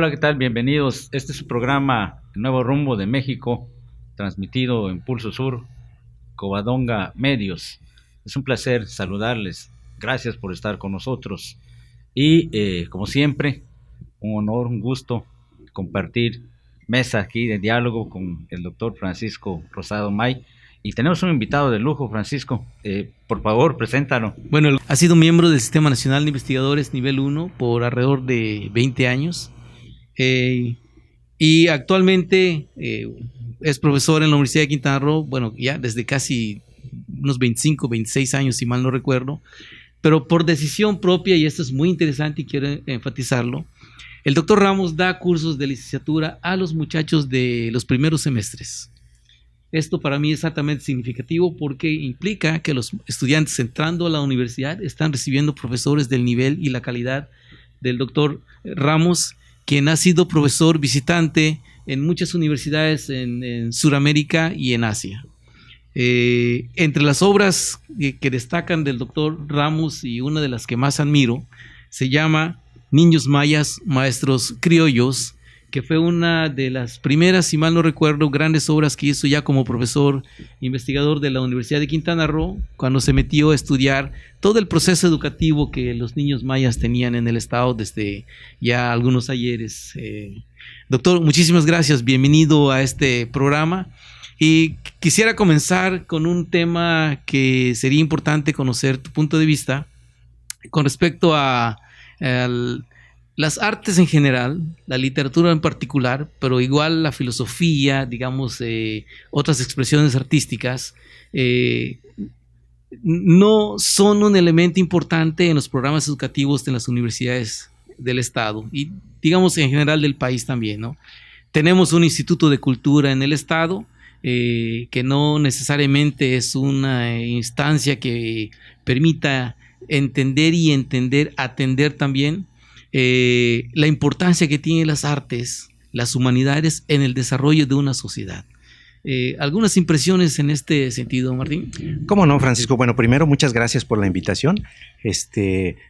Hola, ¿qué tal? Bienvenidos. Este es su programa El Nuevo Rumbo de México, transmitido en Pulso Sur, Covadonga Medios. Es un placer saludarles. Gracias por estar con nosotros. Y como siempre, un honor, un gusto compartir mesa aquí de diálogo con el doctor Francisco Rosado May. Y tenemos un invitado de lujo, Francisco. Por favor, preséntalo. Bueno, ha sido miembro del Sistema Nacional de Investigadores Nivel 1 por alrededor de 20 años. Y actualmente es profesor en la Universidad de Quintana Roo, bueno, ya desde casi unos 25, 26 años, si mal no recuerdo, pero por decisión propia, y esto es muy interesante y quiero enfatizarlo, el doctor Ramos da cursos de licenciatura a los muchachos de los primeros semestres. Esto para mí es altamente significativo porque implica que los estudiantes entrando a la universidad están recibiendo profesores del nivel y la calidad del doctor Ramos, quien ha sido profesor visitante en muchas universidades en Sudamérica y en Asia. Entre las obras que destacan del doctor Ramos, y una de las que más admiro, se llama Niños Mayas, Maestros Criollos, que fue una de las primeras, si mal no recuerdo, grandes obras que hizo ya como profesor investigador de la Universidad de Quintana Roo, cuando se metió a estudiar todo el proceso educativo que los niños mayas tenían en el estado desde ya algunos ayeres. Doctor, muchísimas gracias, bienvenido a este programa. Y quisiera comenzar con un tema que sería importante conocer tu punto de vista con respecto a las artes en general, la literatura en particular, pero igual la filosofía, digamos, otras expresiones artísticas, no son un elemento importante en los programas educativos de las universidades del estado y, digamos, en general del país también, ¿no? Tenemos un instituto de cultura en el estado, que no necesariamente es una instancia que permita entender y atender también la importancia que tienen las artes, las humanidades en el desarrollo de una sociedad. ¿Algunas impresiones en este sentido, Martín? ¿Cómo no, Francisco? Bueno, primero, muchas gracias por la invitación.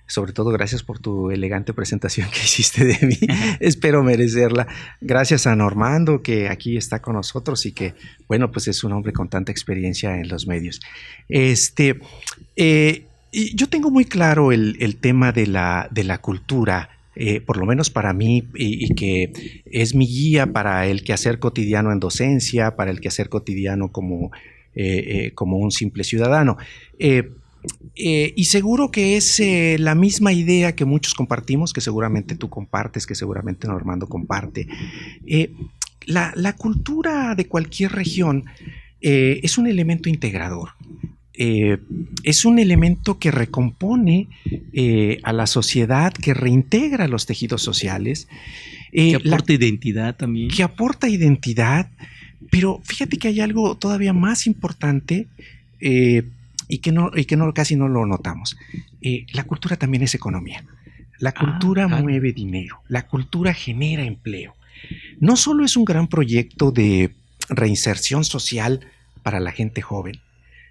Sobre todo, gracias por tu elegante presentación que hiciste de mí. Espero merecerla. Gracias a Normando, que aquí está con nosotros y que, bueno, pues es un hombre con tanta experiencia en los medios. Y yo tengo muy claro el tema de la cultura, por lo menos para mí, y que es mi guía para el quehacer cotidiano en docencia, para el quehacer cotidiano como un simple ciudadano. Y seguro que es la misma idea que muchos compartimos, que seguramente tú compartes, que seguramente Normando comparte. La cultura de cualquier región es un elemento integrador. Es un elemento que recompone a la sociedad, que reintegra los tejidos sociales. Que aporta identidad también. Que aporta identidad, pero fíjate que hay algo todavía más importante y que casi no lo notamos. La cultura también es economía. La cultura mueve dinero, la cultura genera empleo. No solo es un gran proyecto de reinserción social para la gente joven,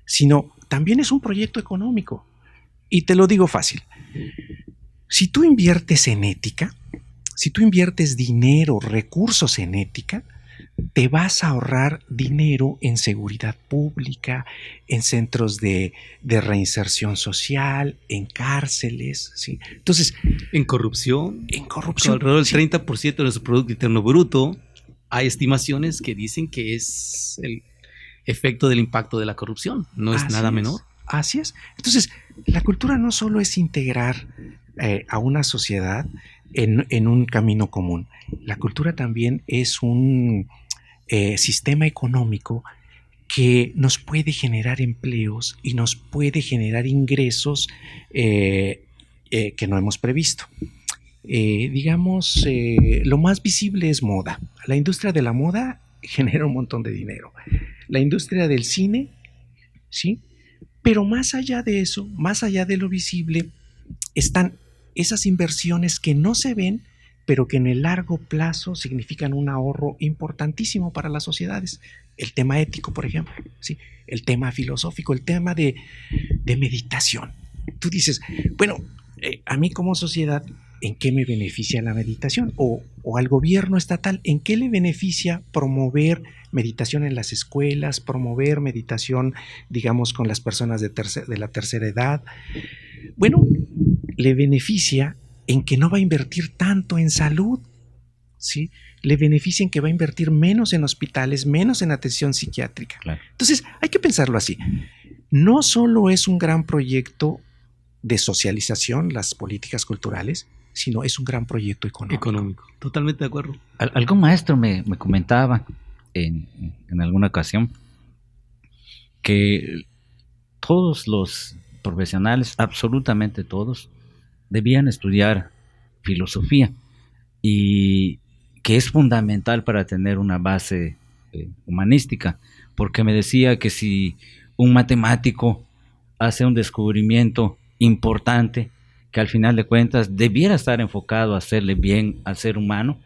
sino también es un proyecto económico. Y te lo digo fácil. Si tú inviertes en ética, si tú inviertes dinero, recursos en ética, te vas a ahorrar dinero en seguridad pública, en centros de reinserción social, en cárceles, ¿sí? Entonces, en corrupción. En corrupción. Alrededor del 30% de nuestro Producto Interno Bruto, hay estimaciones que dicen que es el efecto del impacto de la corrupción, no es nada menor. Así es. Entonces, la cultura no solo es integrar a una sociedad en un camino común. La cultura también es un sistema económico que nos puede generar empleos y nos puede generar ingresos que no hemos previsto. Lo más visible es moda. La industria de la moda genera un montón de dinero. La industria del cine, ¿sí? Pero más allá de eso, más allá de lo visible, están esas inversiones que no se ven, pero que en el largo plazo significan un ahorro importantísimo para las sociedades. El tema ético, por ejemplo, ¿sí? El tema filosófico, el tema de meditación. Tú dices, bueno, a mí como sociedad, ¿en qué me beneficia la meditación? O o al gobierno estatal, ¿en qué le beneficia promover meditación en las escuelas, promover meditación, digamos, con las personas de la tercera edad? Bueno, le beneficia en que no va a invertir tanto en salud, ¿sí? Le beneficia en que va a invertir menos en hospitales, menos en atención psiquiátrica. Claro. Entonces, hay que pensarlo así. No solo es un gran proyecto de socialización, las políticas culturales, sino es un gran proyecto económico. Totalmente de acuerdo. Algún maestro me comentaba en alguna ocasión que todos los profesionales, absolutamente todos, debían estudiar filosofía y que es fundamental para tener una base humanística, porque me decía que si un matemático hace un descubrimiento importante, que al final de cuentas debiera estar enfocado a hacerle bien al ser humano,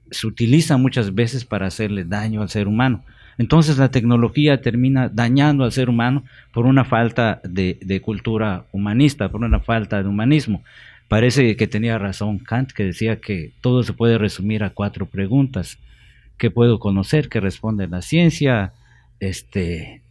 se utiliza muchas veces para hacerle daño al ser humano. Entonces la tecnología termina dañando al ser humano por una falta de cultura humanista, por una falta de humanismo. Parece que tenía razón Kant, que decía que todo se puede resumir a 4 preguntas. ¿Qué puedo conocer? ¿Qué responde la ciencia? ¿Qué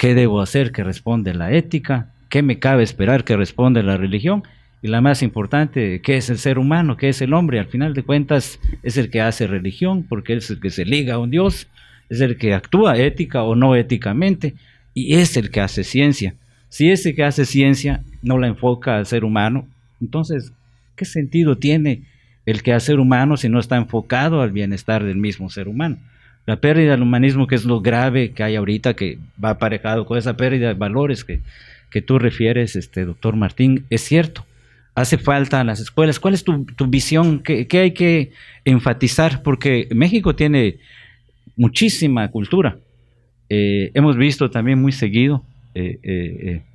debo hacer? ¿Qué responde la ética? ¿Qué me cabe esperar? ¿Qué responde la religión? Y la más importante, ¿qué es el ser humano? ¿Qué es el hombre? Al final de cuentas es el que hace religión, porque es el que se liga a un Dios, es el que actúa ética o no éticamente, y es el que hace ciencia. Si ese que hace ciencia no la enfoca al ser humano, entonces, ¿qué sentido tiene el quehacer humano si no está enfocado al bienestar del mismo ser humano? La pérdida del humanismo, que es lo grave que hay ahorita, que va aparejado con esa pérdida de valores que tú refieres, doctor Martín, es cierto. Hace falta a las escuelas. ¿Cuál es tu visión? ¿Qué hay que enfatizar? Porque México tiene muchísima cultura. Hemos visto también muy seguido,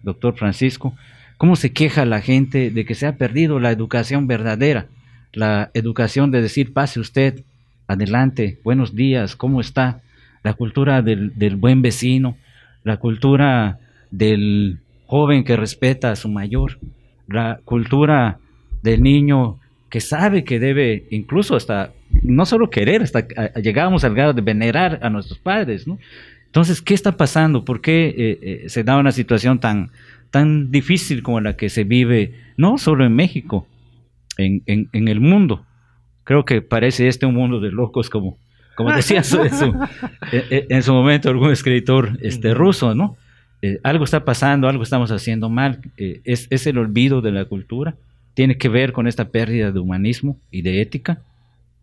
doctor Francisco, cómo se queja la gente de que se ha perdido la educación verdadera, la educación de decir, pase usted, adelante, buenos días, ¿cómo está? La cultura del buen vecino, la cultura del joven que respeta a su mayor, la cultura del niño que sabe que debe, incluso hasta, no solo querer, hasta llegamos al grado de venerar a nuestros padres, ¿no? Entonces, ¿qué está pasando? ¿Por qué se da una situación tan difícil como la que se vive, no solo en México, en el mundo? Creo que parece un mundo de locos, como decía en su momento algún escritor ruso, ¿no? Algo está pasando, algo estamos haciendo mal, es el olvido de la cultura, tiene que ver con esta pérdida de humanismo y de ética.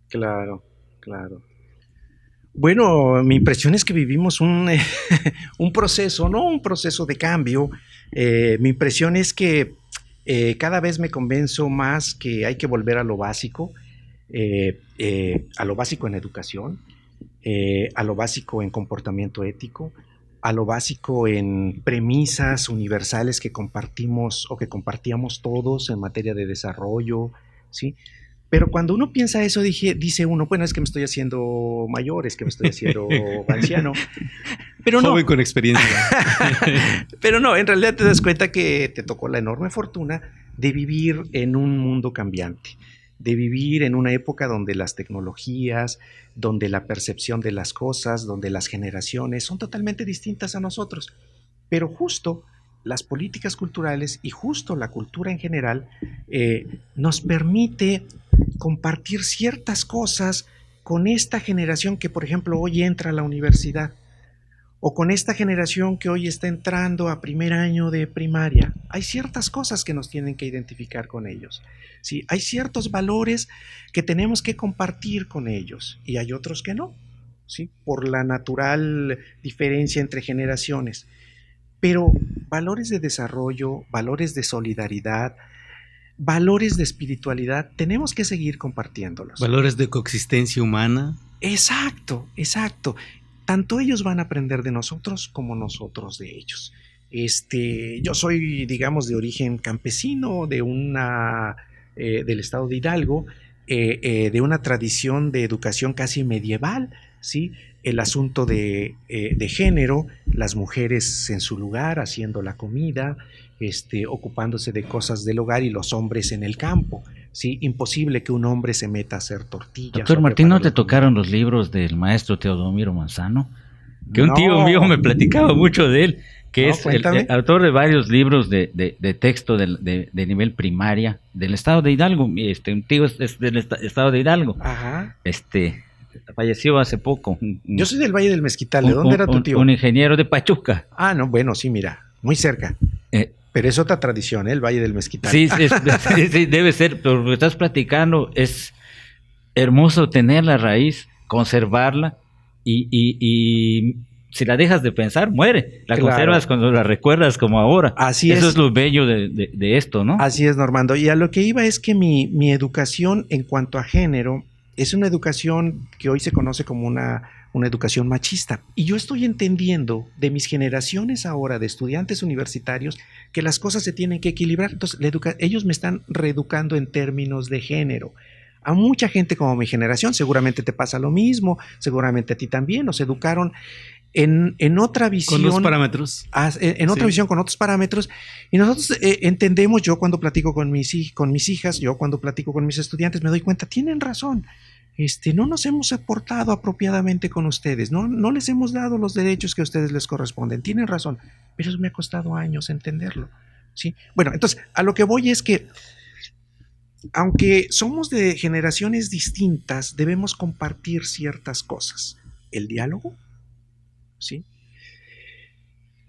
Claro. Bueno, mi impresión es que vivimos un proceso, ¿no? Un proceso de cambio. Mi impresión es que cada vez me convenzo más que hay que volver a lo básico en educación, a lo básico en comportamiento ético, a lo básico en premisas universales que compartimos o que compartíamos todos en materia de desarrollo, ¿sí? Pero cuando uno piensa eso, dice uno, bueno, es que me estoy haciendo mayor, es que me estoy haciendo anciano. Pero no. Joven con experiencia. Pero no, en realidad te das cuenta que te tocó la enorme fortuna de vivir en un mundo cambiante, de vivir en una época donde las tecnologías, donde la percepción de las cosas, donde las generaciones son totalmente distintas a nosotros. Pero justo las políticas culturales y justo la cultura en general nos permite compartir ciertas cosas con esta generación que, por ejemplo, hoy entra a la universidad, o con esta generación que hoy está entrando a primer año de primaria. Hay ciertas cosas que nos tienen que identificar con ellos, ¿sí? Hay ciertos valores que tenemos que compartir con ellos y hay otros que no, ¿sí? Por la natural diferencia entre generaciones. Pero valores de desarrollo, valores de solidaridad, valores de espiritualidad, tenemos que seguir compartiéndolos. Valores de coexistencia humana. Exacto. Tanto ellos van a aprender de nosotros como nosotros de ellos. Yo soy, digamos, de origen campesino, del estado de Hidalgo, de una tradición de educación casi medieval, ¿sí? El asunto de género, las mujeres en su lugar haciendo la comida, ocupándose de cosas del hogar y los hombres en el campo. ¿sí? Imposible que un hombre se meta a hacer tortillas. Doctor Martín, ¿no te tocaron los libros del maestro Teodomiro Manzano? Que un No. tío mío me platicaba mucho de él, que No, es el cuéntame. autor de varios libros de texto de nivel primaria del estado de Hidalgo. Un tío es del estado de Hidalgo. Ajá. Falleció hace poco. Yo soy del Valle del Mezquital. ¿De dónde era tu tío? Un ingeniero de Pachuca. Ah, no, bueno, sí, mira, muy cerca. Pero es otra tradición, ¿eh? El Valle del Mezquital. Sí, sí, debe ser, pero lo que estás platicando es hermoso tener la raíz, conservarla y si la dejas de pensar, muere. La Claro. conservas cuando la recuerdas como ahora. Así Eso es. es lo bello de esto, ¿no? Así es, Normando. Y a lo que iba es que mi educación en cuanto a género es una educación que hoy se conoce como una educación machista. Y yo estoy entendiendo de mis generaciones ahora de estudiantes universitarios que las cosas se tienen que equilibrar. Entonces, ellos me están reeducando en términos de género. A mucha gente como mi generación seguramente te pasa lo mismo, seguramente a ti también, nos educaron en otra visión. Con los parámetros. En otra visión, con otros parámetros. Y nosotros entendemos, yo cuando platico con mis hijas, yo cuando platico con mis estudiantes, me doy cuenta, tienen razón. No nos hemos portado apropiadamente con ustedes, no les hemos dado los derechos que a ustedes les corresponden, tienen razón, pero eso me ha costado años entenderlo, ¿sí? Bueno, entonces, a lo que voy es que, aunque somos de generaciones distintas, debemos compartir ciertas cosas. El diálogo, ¿sí?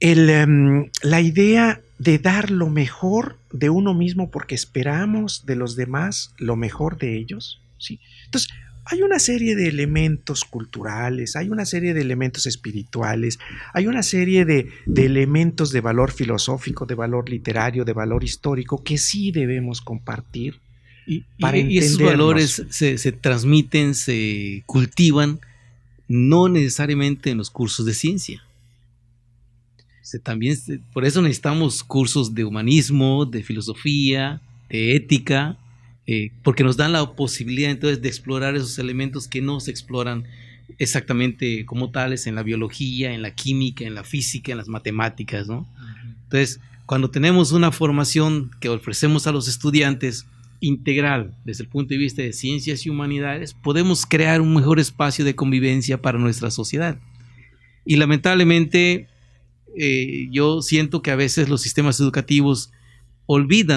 La idea de dar lo mejor de uno mismo porque esperamos de los demás lo mejor de ellos, ¿sí? Entonces, hay una serie de elementos culturales, hay una serie de elementos espirituales, hay una serie de elementos de valor filosófico, de valor literario, de valor histórico que sí debemos compartir. Y esos valores se transmiten, se cultivan, no necesariamente en los cursos de ciencia. Por eso necesitamos cursos de humanismo, de filosofía, de ética, porque nos dan la posibilidad entonces de explorar esos elementos que no se exploran exactamente como tales en la biología, en la química, en la física, en las matemáticas, ¿no? Entonces, cuando tenemos una formación que ofrecemos a los estudiantes integral desde el punto de vista de ciencias y humanidades, podemos crear un mejor espacio de convivencia para nuestra sociedad. Y lamentablemente, yo siento que a veces los sistemas educativos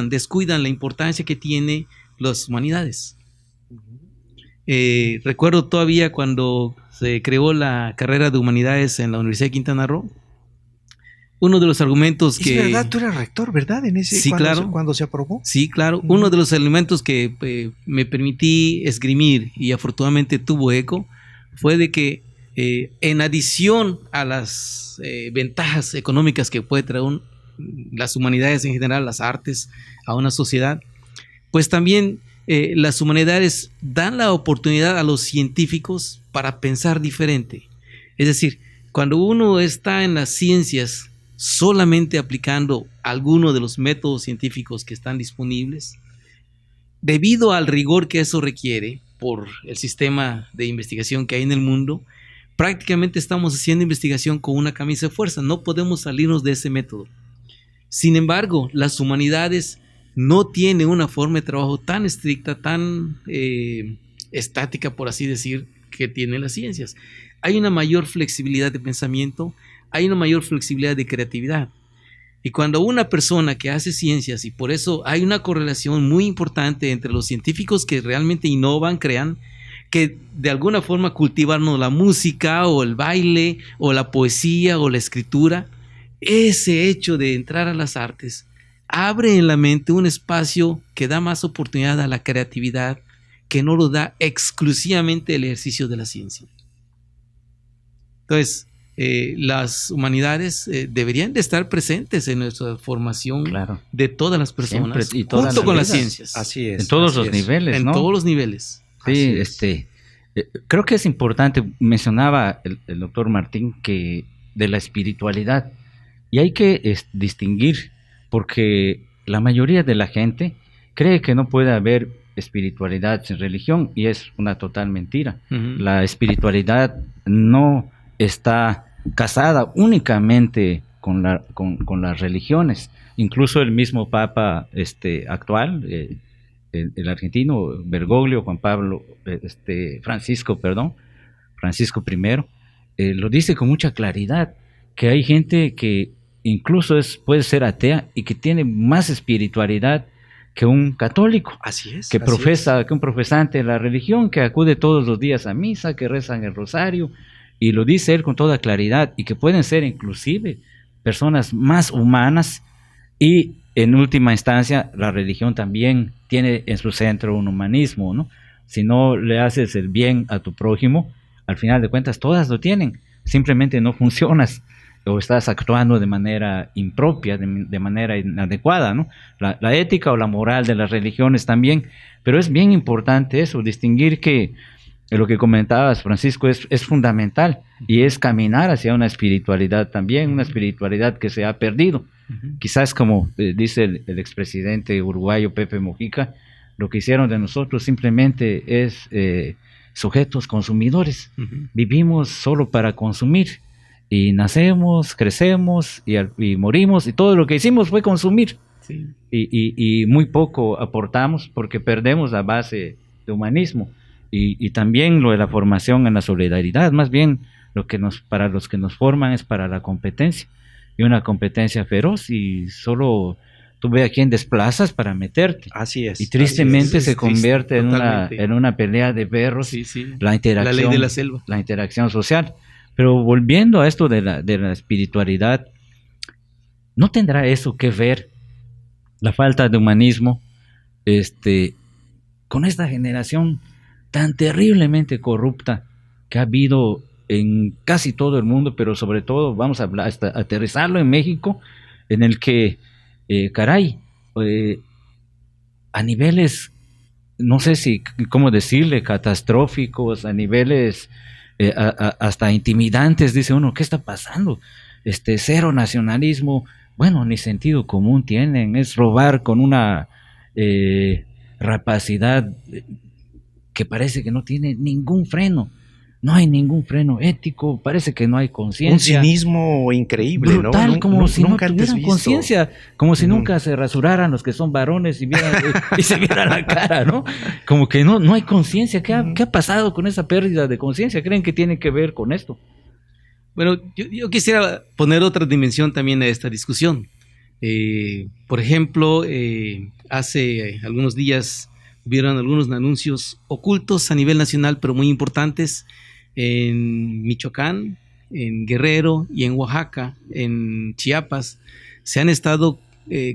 descuidan la importancia que tiene las humanidades. Recuerdo todavía cuando se creó la carrera de humanidades en la Universidad de Quintana Roo, uno de los argumentos que... Es verdad, tú eras rector, ¿verdad? Sí, claro. Cuando se aprobó. Sí, claro. Uno de los elementos que me permití esgrimir y afortunadamente tuvo eco fue de que en adición a las ventajas económicas que puede traer las humanidades en general, las artes, a una sociedad, pues también las humanidades dan la oportunidad a los científicos para pensar diferente. Es decir, cuando uno está en las ciencias solamente aplicando alguno de los métodos científicos que están disponibles, debido al rigor que eso requiere por el sistema de investigación que hay en el mundo, prácticamente estamos haciendo investigación con una camisa de fuerza, no podemos salirnos de ese método. Sin embargo, las humanidades no tienen una forma de trabajo tan estricta, tan estática, por así decir, que tienen las ciencias. Hay una mayor flexibilidad de pensamiento, hay una mayor flexibilidad de creatividad. Y cuando una persona que hace ciencias, y por eso hay una correlación muy importante entre los científicos que realmente innovan, crean, que de alguna forma cultivarnos la música o el baile o la poesía o la escritura, ese hecho de entrar a las artes abre en la mente un espacio que da más oportunidad a la creatividad que no lo da exclusivamente el ejercicio de la ciencia. Entonces, las humanidades deberían de estar presentes en nuestra formación, claro, de todas las personas, siempre, y todas junto con las vidas. ciencias. Así es. En todos los niveles, ¿no? En todos los niveles. Sí, creo que es importante, mencionaba el doctor Martín, que de la espiritualidad, y hay que distinguir, porque la mayoría de la gente cree que no puede haber espiritualidad sin religión, y es una total mentira. La espiritualidad no está casada únicamente con las religiones. Incluso el mismo Papa actual, el argentino Bergoglio, Francisco I, lo dice con mucha claridad, que hay gente que incluso puede ser atea y que tiene más espiritualidad que un católico. Así es. Que un profesante de la religión, que acude todos los días a misa, que rezan el rosario, y lo dice él con toda claridad, y que pueden ser inclusive personas más humanas, y en última instancia la religión también tiene en su centro un humanismo, ¿no? Si no le haces el bien a tu prójimo, al final de cuentas todas lo tienen, simplemente no funcionas o estás actuando de manera impropia, de manera inadecuada, ¿no? La ética o la moral de las religiones también, pero es bien importante eso, distinguir que lo que comentabas, Francisco, es fundamental, y es caminar hacia una espiritualidad también, una espiritualidad que se ha perdido. Quizás, como dice el expresidente uruguayo Pepe Mujica, lo que hicieron de nosotros simplemente es sujetos consumidores. Vivimos solo para consumir, y nacemos, crecemos y morimos, y todo lo que hicimos fue consumir. Sí. Y muy poco aportamos, porque perdemos la base de humanismo, y también lo de la formación en la solidaridad. Más bien para los que nos forman es para la competencia, y una competencia feroz, y solo tú ves a quién desplazas para meterte. Así es. Y tristemente se convierte en una pelea de perros. Sí, sí. La interacción, la ley de la selva, la interacción social. Pero volviendo a esto de la espiritualidad, ¿no tendrá eso que ver la falta de humanismo con esta generación tan terriblemente corrupta que ha habido en casi todo el mundo, pero sobre todo vamos a aterrizarlo en México, en el que, a niveles, no sé cómo decirle, catastróficos, a niveles hasta intimidantes, dice uno, ¿qué está pasando? Cero nacionalismo, bueno, ni sentido común tienen, es robar con una rapacidad que parece que no tiene ningún freno. No hay ningún freno ético, parece que no hay conciencia. Un cinismo increíble, brutal, ¿no? Como si nunca no tuvieran conciencia, como si nunca se rasuraran los que son varones y se vieran la cara, ¿no? Como que no hay conciencia. ¿Qué ha pasado con esa pérdida de conciencia? ¿Creen que tiene que ver con esto? Bueno, yo quisiera poner otra dimensión también a esta discusión. Por ejemplo, hace algunos días hubieron algunos anuncios ocultos a nivel nacional, pero muy importantes, en Michoacán, en Guerrero y en Oaxaca, en Chiapas. Se han estado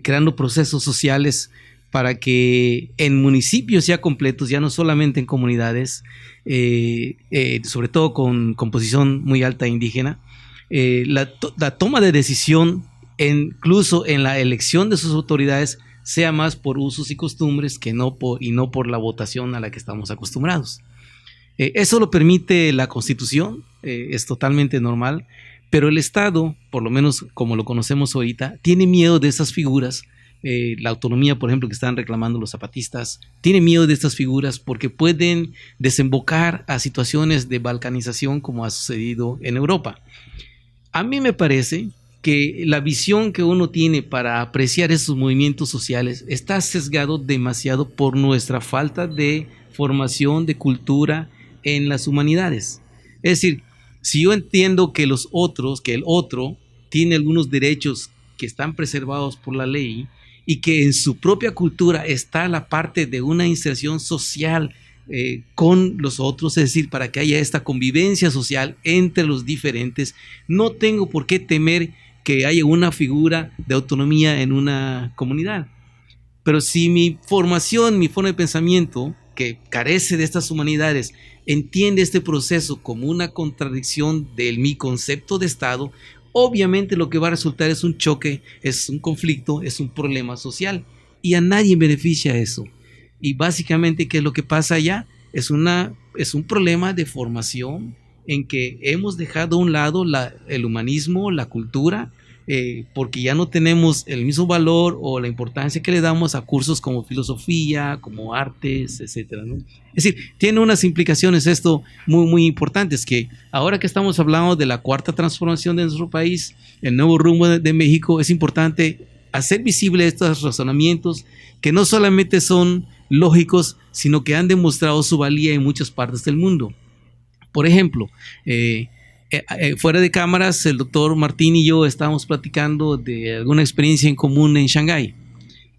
creando procesos sociales para que en municipios ya completos, ya no solamente en comunidades, sobre todo con composición muy alta indígena, la toma de decisión, incluso en la elección de sus autoridades, sea más por usos y costumbres que no por la votación a la que estamos acostumbrados. Eso lo permite la Constitución, es totalmente normal, pero el Estado, por lo menos como lo conocemos ahorita, tiene miedo de esas figuras. La autonomía, por ejemplo, que están reclamando los zapatistas, tiene miedo de estas figuras porque pueden desembocar a situaciones de balcanización como ha sucedido en Europa. A mí me parece que la visión que uno tiene para apreciar esos movimientos sociales está sesgado demasiado por nuestra falta de formación, de cultura en las humanidades. Es decir, si yo entiendo que el otro tiene algunos derechos que están preservados por la ley y que en su propia cultura está la parte de una inserción social con los otros, es decir, para que haya esta convivencia social entre los diferentes, no tengo por qué temer que haya una figura de autonomía en una comunidad. Pero si mi formación, mi forma de pensamiento, que carece de estas humanidades, entiende este proceso como una contradicción de mi concepto de Estado, obviamente lo que va a resultar es un choque, es un conflicto, es un problema social, y a nadie beneficia eso. Y básicamente, ¿qué es lo que pasa allá? Es un problema de formación en que hemos dejado a un lado el humanismo, la cultura, porque ya no tenemos el mismo valor o la importancia que le damos a cursos como filosofía, como artes, etcétera, ¿no? Es decir, tiene unas implicaciones esto muy, muy importantes, que ahora que estamos hablando de la cuarta transformación de nuestro país, el nuevo rumbo de México, es importante hacer visible estos razonamientos que no solamente son lógicos, sino que han demostrado su valía en muchas partes del mundo. Por ejemplo, fuera de cámaras, el doctor Martín y yo estábamos platicando de alguna experiencia en común en Shanghái.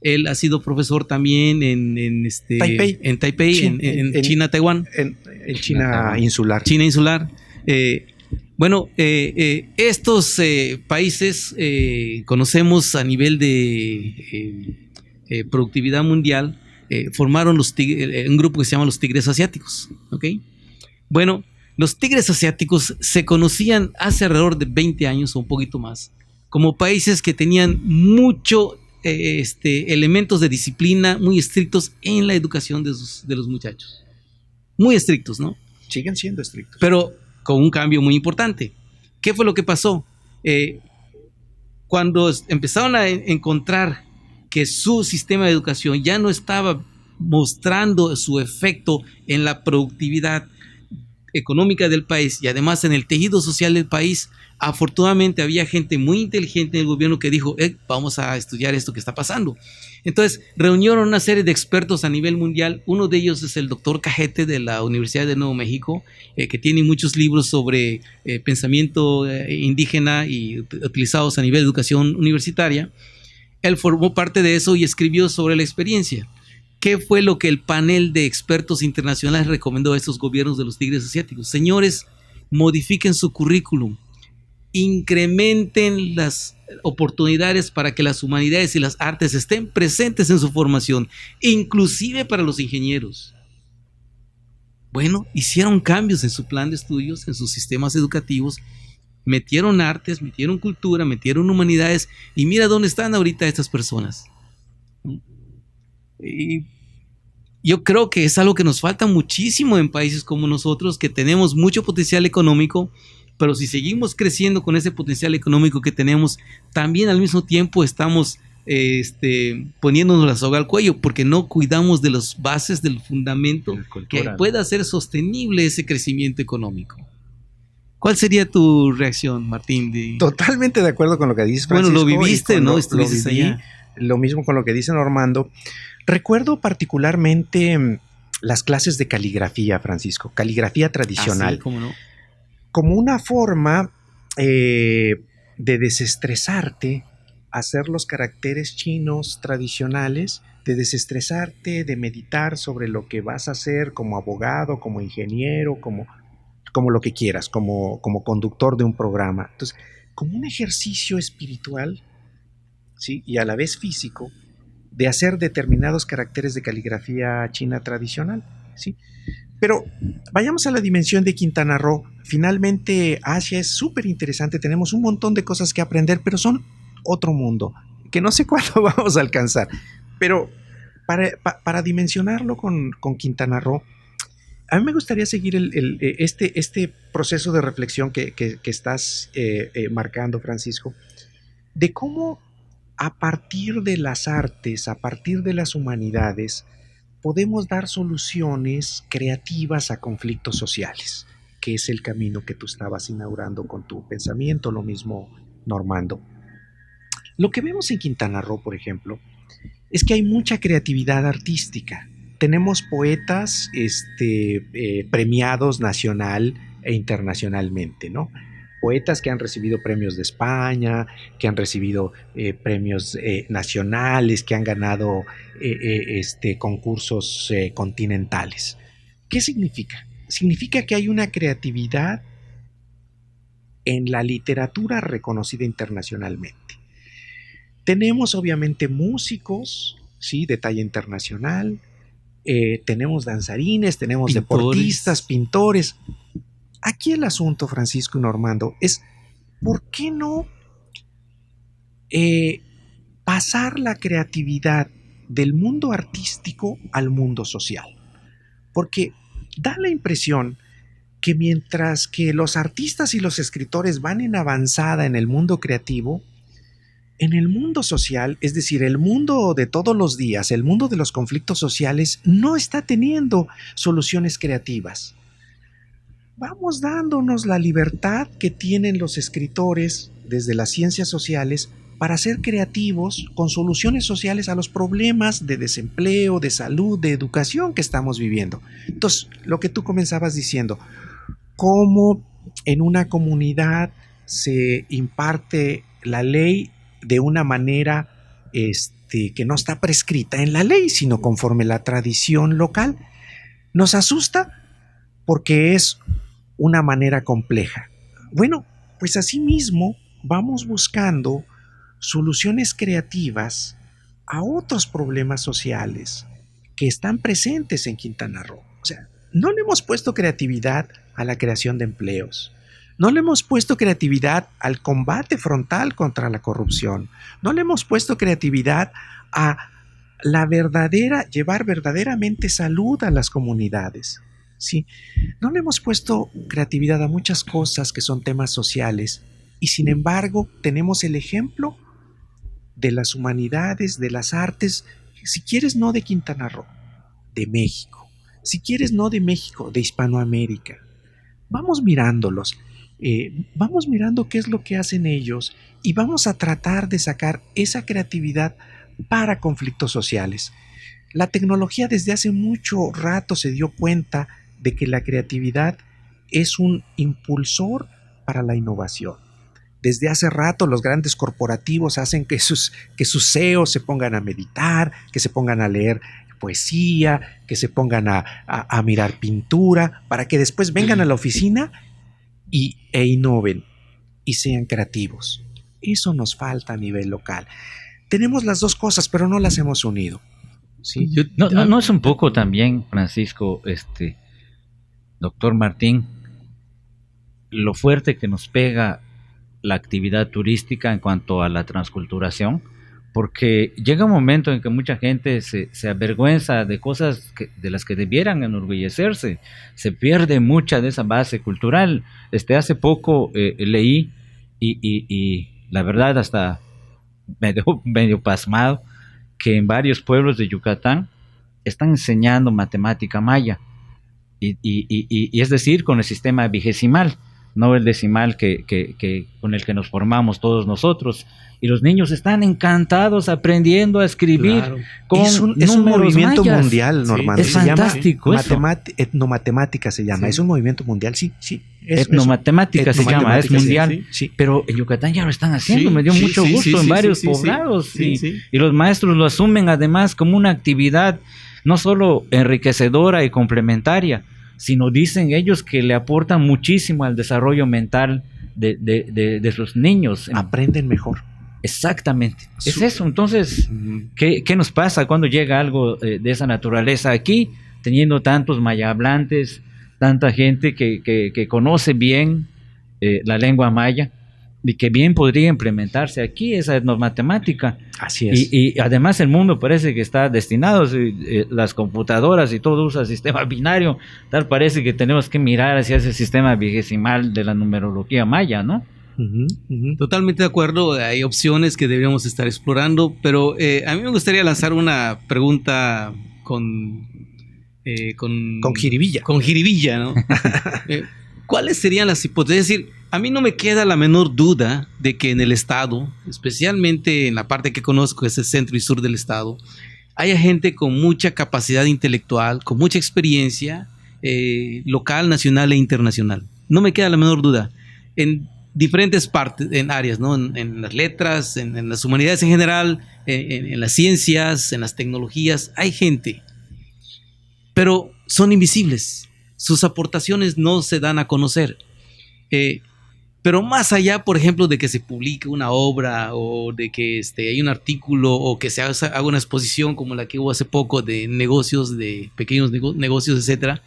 Él ha sido profesor también en Taipei, en China, Taiwán. En China insular. China insular. Estos países conocemos a nivel de productividad mundial, formaron un grupo que se llama los tigres asiáticos. ¿Okay? Bueno, los tigres asiáticos se conocían hace alrededor de 20 años o un poquito más como países que tenían mucho elementos de disciplina muy estrictos en la educación de los muchachos. Muy estrictos, ¿no? Siguen siendo estrictos. Pero con un cambio muy importante. ¿Qué fue lo que pasó? Cuando empezaron a encontrar que su sistema de educación ya no estaba mostrando su efecto en la productividad económica del país y además en el tejido social del país, afortunadamente había gente muy inteligente en el gobierno que dijo, vamos a estudiar esto que está pasando. Entonces reunieron una serie de expertos a nivel mundial. Uno de ellos es el doctor Cajete de la Universidad de Nuevo México, que tiene muchos libros sobre pensamiento indígena y utilizados a nivel de educación universitaria. Él formó parte de eso y escribió sobre la experiencia. ¿Qué fue lo que el panel de expertos internacionales recomendó a estos gobiernos de los tigres asiáticos? Señores, modifiquen su currículum, incrementen las oportunidades para que las humanidades y las artes estén presentes en su formación, inclusive para los ingenieros. Bueno, hicieron cambios en su plan de estudios, en sus sistemas educativos, metieron artes, metieron cultura, metieron humanidades, y mira dónde están ahorita estas personas. Y yo creo que es algo que nos falta muchísimo en países como nosotros, que tenemos mucho potencial económico, pero si seguimos creciendo con ese potencial económico que tenemos, también al mismo tiempo estamos poniéndonos la soga al cuello, porque no cuidamos de las bases, del fundamento que pueda hacer sostenible ese crecimiento económico. ¿Cuál sería tu reacción, Martín? Totalmente de acuerdo con lo que dices, Francisco. Bueno, lo viviste, ¿no? Estuviste allá. Lo mismo con lo que dice Normando. Recuerdo particularmente las clases de caligrafía, Francisco, caligrafía tradicional. ¿Sí? ¿Cómo no? Como una forma de desestresarte, hacer los caracteres chinos tradicionales, de desestresarte, de meditar sobre lo que vas a hacer como abogado, como ingeniero, como lo que quieras, como conductor de un programa. Entonces, como un ejercicio espiritual, ¿sí? Y a la vez físico, de hacer determinados caracteres de caligrafía china tradicional, ¿sí? Pero vayamos a la dimensión de Quintana Roo. Finalmente, Asia es súper interesante, tenemos un montón de cosas que aprender, pero son otro mundo, que no sé cuándo vamos a alcanzar. Pero para dimensionarlo con Quintana Roo, a mí me gustaría seguir este proceso de reflexión que estás marcando, Francisco, de cómo a partir de las artes, a partir de las humanidades, podemos dar soluciones creativas a conflictos sociales, que es el camino que tú estabas inaugurando con tu pensamiento, lo mismo Normando. Lo que vemos en Quintana Roo, por ejemplo, es que hay mucha creatividad artística. Tenemos poetas premiados nacional e internacionalmente, ¿no? Poetas que han recibido premios de España, que han recibido premios nacionales, que han ganado concursos continentales. ¿Qué significa? Significa que hay una creatividad en la literatura reconocida internacionalmente. Tenemos obviamente músicos, ¿sí? De talla internacional, tenemos danzarines, tenemos deportistas, pintores. Aquí el asunto, Francisco y Normando, es ¿por qué no pasar la creatividad del mundo artístico al mundo social? Porque da la impresión que mientras que los artistas y los escritores van en avanzada en el mundo creativo, en el mundo social, es decir, el mundo de todos los días, el mundo de los conflictos sociales, no está teniendo soluciones creativas. Vamos dándonos la libertad que tienen los escritores desde las ciencias sociales para ser creativos con soluciones sociales a los problemas de desempleo, de salud, de educación que estamos viviendo. Entonces, lo que tú comenzabas diciendo, cómo en una comunidad se imparte la ley de una manera que no está prescrita en la ley, sino conforme la tradición local, nos asusta porque es una manera compleja. Bueno, pues asimismo vamos buscando soluciones creativas a otros problemas sociales que están presentes en Quintana Roo. O sea, no le hemos puesto creatividad a la creación de empleos. No le hemos puesto creatividad al combate frontal contra la corrupción. No le hemos puesto creatividad a llevar verdaderamente salud a las comunidades. ¿Sí? No le hemos puesto creatividad a muchas cosas que son temas sociales y sin embargo tenemos el ejemplo de las humanidades, de las artes, si quieres no de Quintana Roo, de México. Si quieres no de México, de Hispanoamérica. Vamos mirándolos. Vamos mirando qué es lo que hacen ellos y vamos a tratar de sacar esa creatividad para conflictos sociales. La tecnología desde hace mucho rato se dio cuenta de que la creatividad es un impulsor para la innovación. Desde hace rato los grandes corporativos hacen que sus CEOs se pongan a meditar, que se pongan a leer poesía, que se pongan a mirar pintura, para que después vengan a la oficina e innoven y sean creativos. Eso nos falta a nivel local. Tenemos las dos cosas, pero no las hemos unido. ¿Sí? No es un poco también, Francisco, doctor Martín, lo fuerte que nos pega la actividad turística en cuanto a la transculturación, porque llega un momento en que mucha gente se avergüenza de cosas de las que debieran enorgullecerse, se pierde mucha de esa base cultural. Hace poco leí y la verdad hasta me dejó medio pasmado que en varios pueblos de Yucatán están enseñando matemática maya y es decir, con el sistema vigesimal, no el decimal con el que nos formamos todos nosotros. Y los niños están encantados aprendiendo a escribir con es un movimiento mayas. Mundial, Normando. Es fantástico. Etnomatemática se llama. Sí. Es un movimiento mundial, sí. Etnomatemática se llama, es mundial. Sí. Pero en Yucatán ya lo están haciendo. Me dio mucho gusto en varios poblados. Y los maestros lo asumen además como una actividad no solo enriquecedora y complementaria, sino dicen ellos que le aportan muchísimo al desarrollo mental de sus niños. Aprenden mejor. Exactamente, es eso. Entonces, ¿qué nos pasa cuando llega algo de esa naturaleza aquí, teniendo tantos maya hablantes, tanta gente que conoce bien la lengua maya y que bien podría implementarse aquí esa etnomatemática? Así es. Y además el mundo parece que está destinado, las computadoras y todo usa sistema binario, tal parece que tenemos que mirar hacia ese sistema vigesimal de la numerología maya, ¿no? Totalmente de acuerdo, hay opciones que deberíamos estar explorando, pero a mí me gustaría lanzar una pregunta con jiribilla. Con jiribilla, ¿no? ¿Cuáles serían las hipótesis? Es decir, a mí no me queda la menor duda de que en el estado, especialmente en la parte que conozco, que es el centro y sur del estado, haya gente con mucha capacidad intelectual, con mucha experiencia local, nacional e internacional. No me queda la menor duda. En diferentes partes, en áreas, ¿no? En las letras, en las humanidades en general, en las ciencias, en las tecnologías, hay gente, pero son invisibles, sus aportaciones no se dan a conocer, pero más allá, por ejemplo, de que se publique una obra o de que hay un artículo o que se haga una exposición como la que hubo hace poco de negocios, de pequeños negocios, etcétera.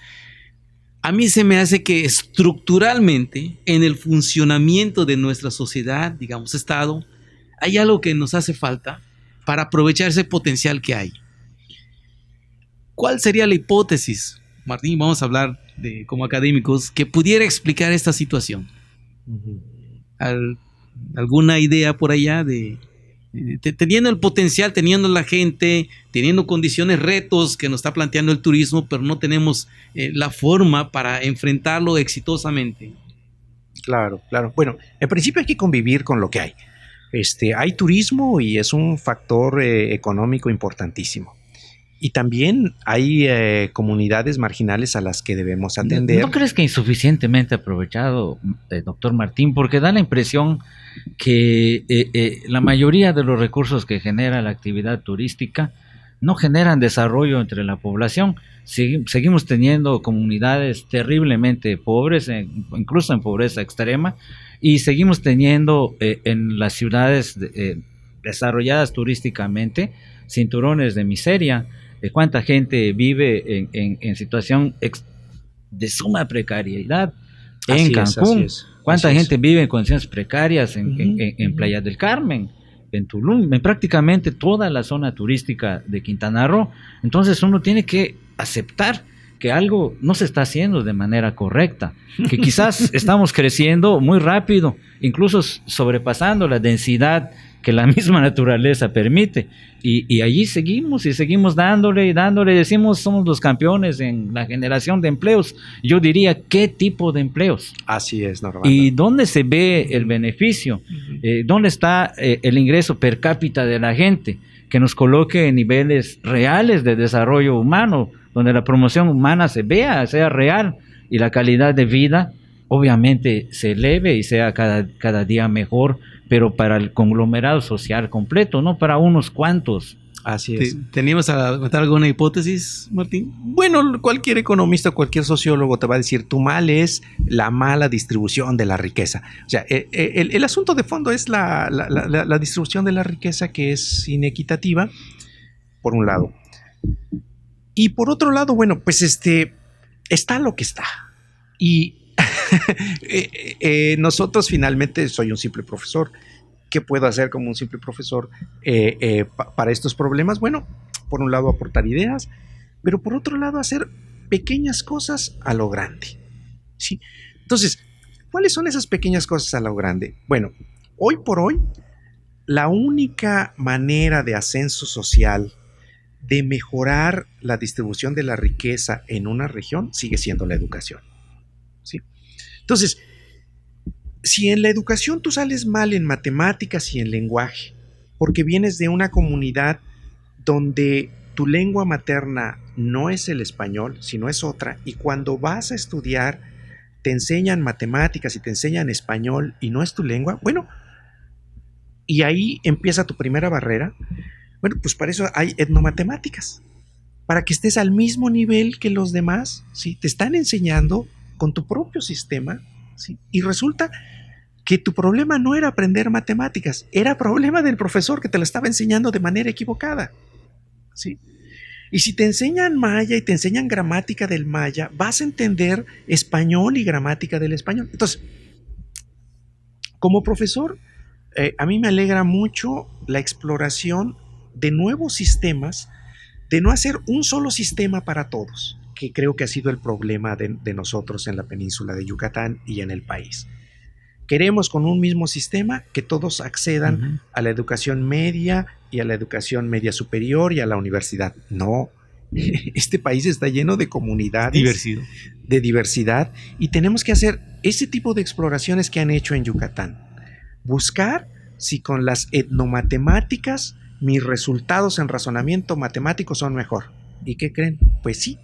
A mí se me hace que estructuralmente en el funcionamiento de nuestra sociedad, digamos Estado, hay algo que nos hace falta para aprovechar ese potencial que hay. ¿Cuál sería la hipótesis, Martín? Vamos a hablar como académicos, que pudiera explicar esta situación. ¿Alguna idea por allá teniendo el potencial, teniendo la gente, teniendo condiciones, retos que nos está planteando el turismo, pero no tenemos la forma para enfrentarlo exitosamente? Claro. Bueno, en principio hay que convivir con lo que hay. Hay turismo y es un factor económico importantísimo. Y también hay comunidades marginales a las que debemos atender. ¿No crees que insuficientemente aprovechado, doctor Martín? Porque da la impresión que la mayoría de los recursos que genera la actividad turística no generan desarrollo entre la población. Seguimos teniendo comunidades terriblemente pobres, incluso en pobreza extrema, y seguimos teniendo en las ciudades desarrolladas turísticamente cinturones de miseria. ¿Cuánta gente vive en situación de suma precariedad en Cancún? ¿Cuánta gente vive en condiciones precarias en Playa del Carmen, en Tulum, en prácticamente toda la zona turística de Quintana Roo? Entonces uno tiene que aceptar que algo no se está haciendo de manera correcta, que quizás estamos creciendo muy rápido, incluso sobrepasando la densidad que la misma naturaleza permite, y allí seguimos dándole, decimos somos los campeones en la generación de empleos. Yo diría, ¿qué tipo de empleos? Así es, Normando. ¿Y dónde se ve el beneficio? ¿Dónde está el ingreso per cápita de la gente? Que nos coloque en niveles reales de desarrollo humano, donde la promoción humana sea real, y la calidad de vida obviamente se eleve y sea cada día mejor, pero para el conglomerado social completo, no para unos cuantos. Así es. ¿Teníamos a contar alguna hipótesis, Martín? Bueno, cualquier economista, cualquier sociólogo te va a decir, tu mal es la mala distribución de la riqueza. O sea, el asunto de fondo es la distribución de la riqueza, que es inequitativa, por un lado. Y por otro lado, bueno, pues está lo que está. Y nosotros finalmente, soy un simple profesor. ¿Qué puedo hacer como un simple profesor para estos problemas? Bueno, por un lado aportar ideas, pero por otro lado hacer pequeñas cosas a lo grande, ¿sí? Entonces, ¿cuáles son esas pequeñas cosas a lo grande? Bueno, hoy por hoy, la única manera de ascenso social, de mejorar la distribución de la riqueza en una región, sigue siendo la educación, ¿sí? Entonces, si en la educación tú sales mal en matemáticas y en lenguaje, porque vienes de una comunidad donde tu lengua materna no es el español, sino es otra, y cuando vas a estudiar te enseñan matemáticas y te enseñan español y no es tu lengua, bueno, y ahí empieza tu primera barrera. Bueno, pues para eso hay etnomatemáticas, para que estés al mismo nivel que los demás, ¿sí? Te están enseñando con tu propio sistema, ¿sí? Y resulta que tu problema no era aprender matemáticas, era problema del profesor que te lo estaba enseñando de manera equivocada, ¿sí? Y si te enseñan maya y te enseñan gramática del maya, vas a entender español y gramática del español. Entonces, como profesor, a mí me alegra mucho la exploración de nuevos sistemas, de no hacer un solo sistema para todos, que creo que ha sido el problema de nosotros en la península de Yucatán y en el país. Queremos con un mismo sistema que todos accedan a la educación media y a la educación media superior y a la universidad. No, este país está lleno de comunidades, de diversidad, y tenemos que hacer ese tipo de exploraciones que han hecho en Yucatán. Buscar si con las etnomatemáticas mis resultados en razonamiento matemático son mejor. ¿Y qué creen? Pues sí.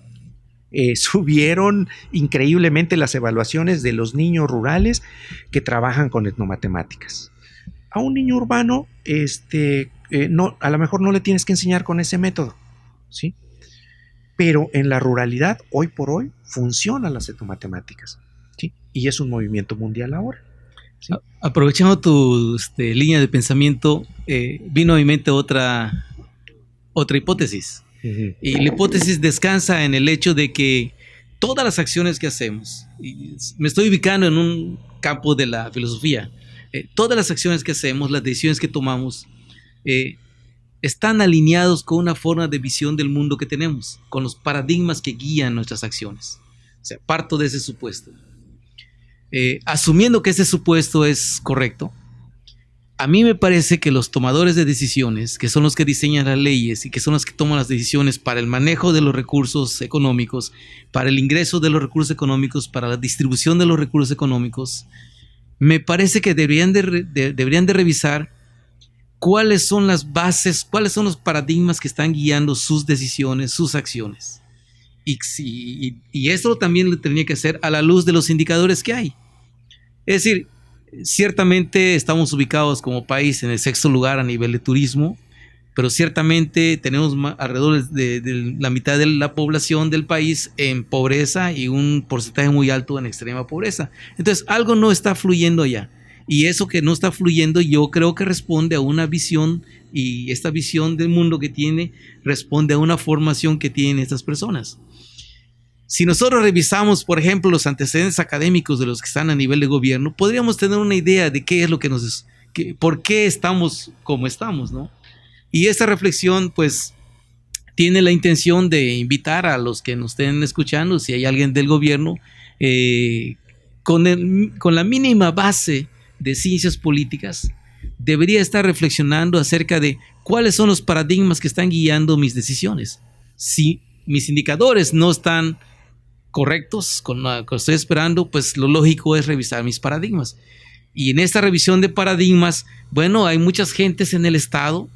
Subieron increíblemente las evaluaciones de los niños rurales que trabajan con etnomatemáticas. A un niño urbano, no, a lo mejor no le tienes que enseñar con ese método, ¿sí? Pero en la ruralidad, hoy por hoy, funcionan las etnomatemáticas, ¿sí? Y es un movimiento mundial ahora, ¿sí? Aprovechando tu línea de pensamiento, vino a mi mente otra hipótesis. Y la hipótesis descansa en el hecho de que todas las acciones que hacemos, y me estoy ubicando en un campo de la filosofía, todas las acciones que hacemos, las decisiones que tomamos, están alineados con una forma de visión del mundo que tenemos, con los paradigmas que guían nuestras acciones. O sea, parto de ese supuesto. Asumiendo que ese supuesto es correcto, a mí me parece que los tomadores de decisiones, que son los que diseñan las leyes y que son los que toman las decisiones para el manejo de los recursos económicos, para el ingreso de los recursos económicos, para la distribución de los recursos económicos, me parece que deberían de revisar cuáles son las bases, cuáles son los paradigmas que están guiando sus decisiones, sus acciones. Y esto también lo tenía que hacer a la luz de los indicadores que hay. Es decir, ciertamente estamos ubicados como país en el 6º lugar a nivel de turismo, pero ciertamente tenemos alrededor de la mitad de la población del país en pobreza y un porcentaje muy alto en extrema pobreza. Entonces, algo no está fluyendo allá. Y eso que no está fluyendo, yo creo que responde a una visión, y esta visión del mundo que tiene responde a una formación que tienen estas personas. Si nosotros revisamos, por ejemplo, los antecedentes académicos de los que están a nivel de gobierno, podríamos tener una idea de qué es lo que por qué estamos como estamos, ¿no? Y esta reflexión, pues, tiene la intención de invitar a los que nos estén escuchando, si hay alguien del gobierno, con la mínima base de ciencias políticas, debería estar reflexionando acerca de cuáles son los paradigmas que están guiando mis decisiones. Si mis indicadores no están correctos con lo que estoy esperando, pues lo lógico es revisar mis paradigmas. Y en esta revisión de paradigmas, bueno, hay muchas gentes en el Estado,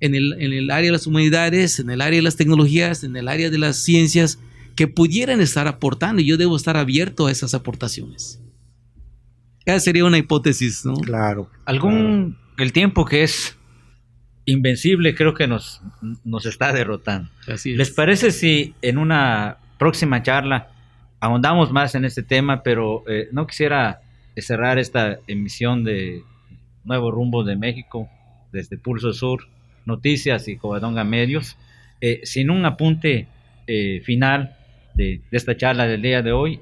en el área de las humanidades, en el área de las tecnologías, en el área de las ciencias, que pudieran estar aportando, y yo debo estar abierto a esas aportaciones. Esa sería una hipótesis, ¿no? Claro. El tiempo que es invencible creo que nos está derrotando. Así es. ¿Les parece si en una próxima charla ahondamos más en este tema? Pero no quisiera cerrar esta emisión de Nuevo Rumbo de México desde Pulso Sur, Noticias y Covadonga Medios, sin un apunte final de esta charla del día de hoy,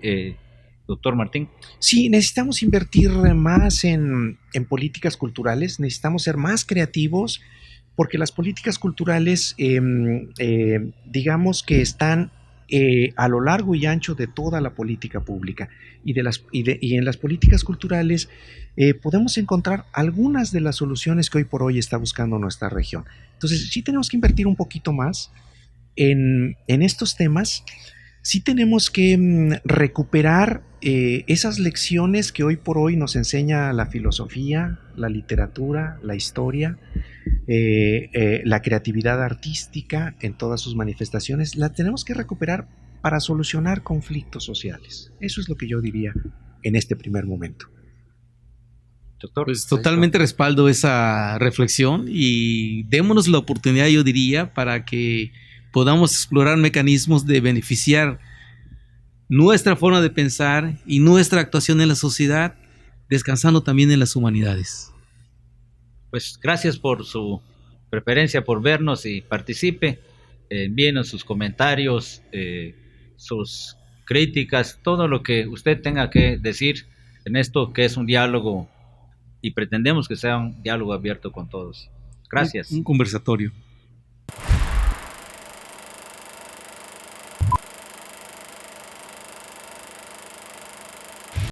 doctor Martín. Sí, necesitamos invertir más en políticas culturales, necesitamos ser más creativos, porque las políticas culturales, digamos que están a lo largo y ancho de toda la política pública, y en las políticas culturales podemos encontrar algunas de las soluciones que hoy por hoy está buscando nuestra región. Entonces sí tenemos que invertir un poquito más en estos temas. Sí tenemos que recuperar esas lecciones que hoy por hoy nos enseña la filosofía, la literatura, la historia, la creatividad artística en todas sus manifestaciones. La tenemos que recuperar para solucionar conflictos sociales. Eso es lo que yo diría en este primer momento. Doctor, pues totalmente respaldo esa reflexión, y démonos la oportunidad, yo diría, para que podamos explorar mecanismos de beneficiar nuestra forma de pensar y nuestra actuación en la sociedad, descansando también en las humanidades. Pues gracias por su preferencia por vernos, y participe, envíenos sus comentarios, sus críticas, todo lo que usted tenga que decir en esto, que es un diálogo, y pretendemos que sea un diálogo abierto con todos. Gracias. Un conversatorio.